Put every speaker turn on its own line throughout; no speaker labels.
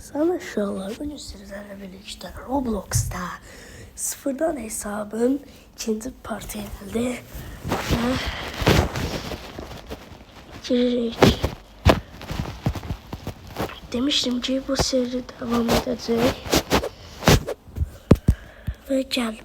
Sana şuralar bugün sizlerle birlikte Roblox'ta sıfırdan hesabın ikinci parti geldi. Girecek. Demiştim ki bu seri devam edecek. Ve geldim.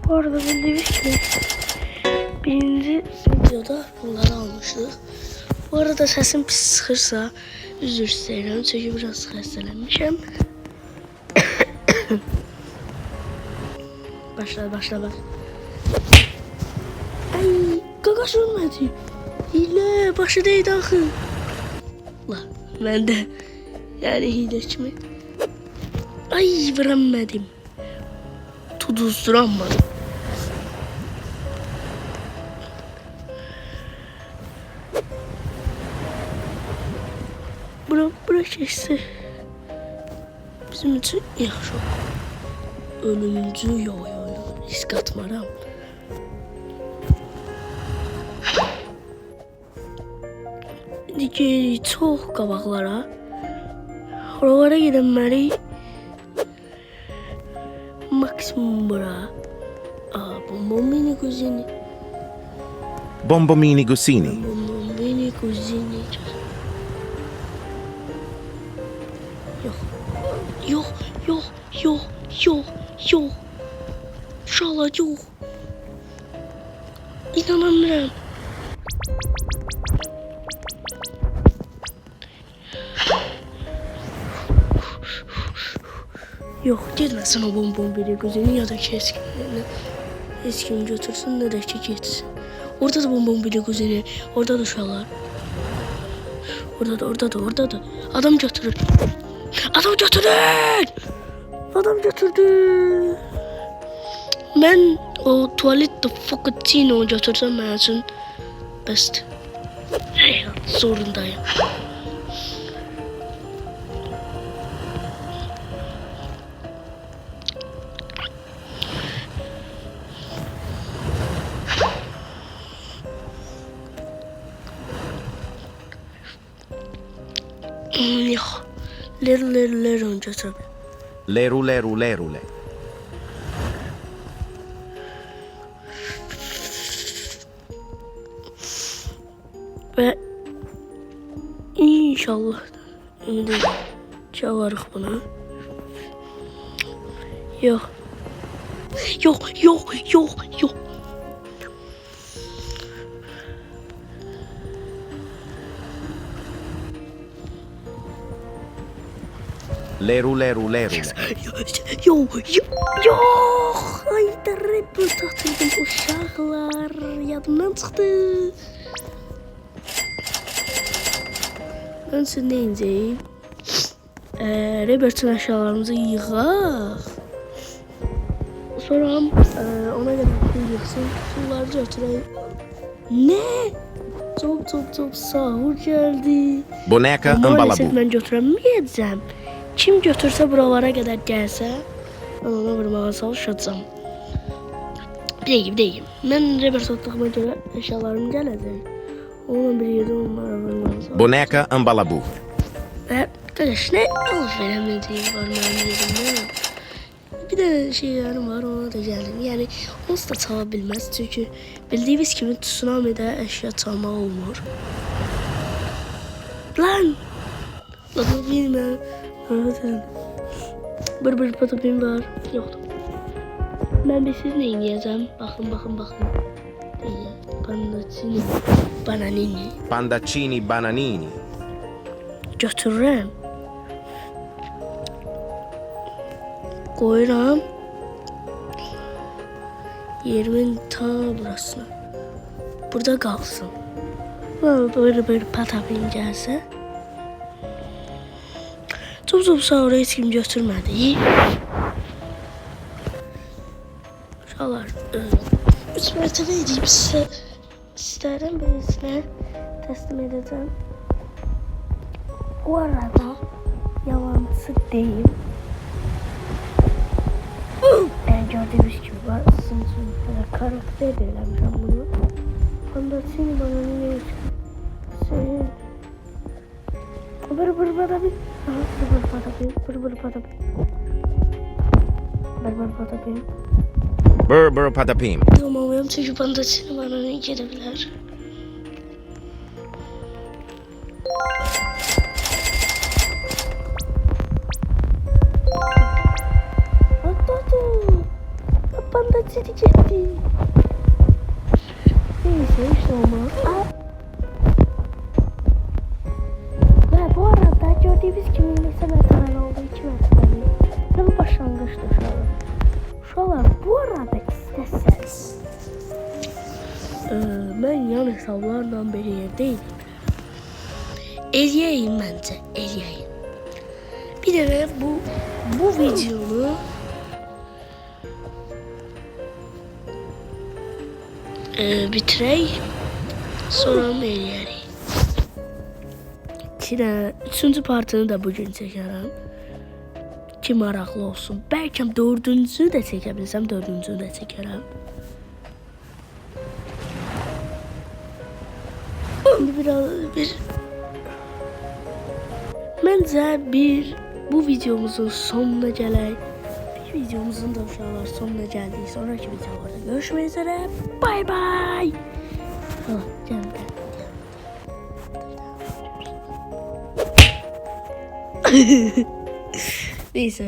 Bu arada bildiğimiz gibi birinci videoda bunları almıştık. Bu arada sesim pis sıxırsa üzr istəyirəm çünkü biraz xəstələnmişəm. Başla. Ay, qaqaş ölmədi. Hile başı değdi axı. La, mən də yəni hile kimi. Ay, vuramadım. Tutuzduramadım. Bura keçsə bizim üçün yaxşı olur. Ölümcü yox, risk atmaram. İndi gelirik çox qabaqlara. Oralara gedənməliyik. Maksimum bura. Bombomini Gusini.
Bombomini Gusini.
Bombomini Gusini. Yok. İnşallah yok. İnanamıyorum. Yok, gitmesin o bombomini Gusini ya da keskinlerini. Eskimi götürsün ne de ki geçsin. Orada da bombomini Gusini. Orada da uşaqlar. Orada da. Adam götürür. Adam götürdü. Ben o tuvalette Focacino götürsem benim için best. Zorundayım. Yok. Leru götür.
Leru.
Ve inşallah şimdi çalarıq bunu. Yok.
Leru.
Yok. Ay, rap satırdım uşaqlar. Yadımdan çıxdı. Öncə nə edəcəyik? Robert'ın əşyalarımızı yığaq. Sonra ona qədər pul yığsın. Pulları götürək. Nə? Çok sahur geldi.
Boneca
Ama
Ambalabu.
maalesef ben götüremeyeceğim. Kim götürse buralara kadar gelse ben ona vurmaya çalışacağım. Deyim. Ben Robert sattığıma göre eşyalarım gelecek. Onunla bir yerde onlara vurmaya çalışacağım.
Boneca Ambalabu.
Ve kardeş ne alışveremediğim var benim yerimde. Bir de şeylerim var, ona da geldim. Yani onsuz da çala bilmez çünkü bildiğimiz gibi tsunami'de eşya çalma olmur. Lan bilmem. Bir patapim var. Yoktu. Ben de siz ne yiyeceğim? Bakın.
Pandacini Bananini.
Götürürüm. Koyuram. Yerimin ta burasına. Burada kalsın. Böyle patapim gelse. Çok sonra hiç kim götürmedi. Uşaqlar, 3 mərtəbə edib istərəm birisine teslim edeceğim. Bu arada yalancı değil. Gördüğünüz gibi var. Sınıfın karakter belirlemişim bunu. Pandasini bana ne senin bır bada bir bır bada bir
Bur bur patapim.
Umarım çünkü pandasini bana ne gelebilir. Pandasini gitti. Neyse işte olmaz. Ve bu arada gördüğünüz gibi mesela metal oldu 2 metreli. Ne başlangıçtı şu an. Uşaqlar bu arada istəsəz mən yan hesablarla bir yerdeydim. Eləyəyim məncə, eləyəyim. Bir də bu videonu bitirək, sonra eləyərik. Üçüncü partını da bugün çəkərəm. Ki maraqlı olsun. Bəlkə dördüncü də çəkə bilsəm, dördüncünü də çəkərəm. İndi Məncə bu videomuzun sonuna gələk. Bir videomuzun da uşaqlar sonuna gəldik. Sonraki videolarda görüşmək üzrə. Bay bay. Neyse.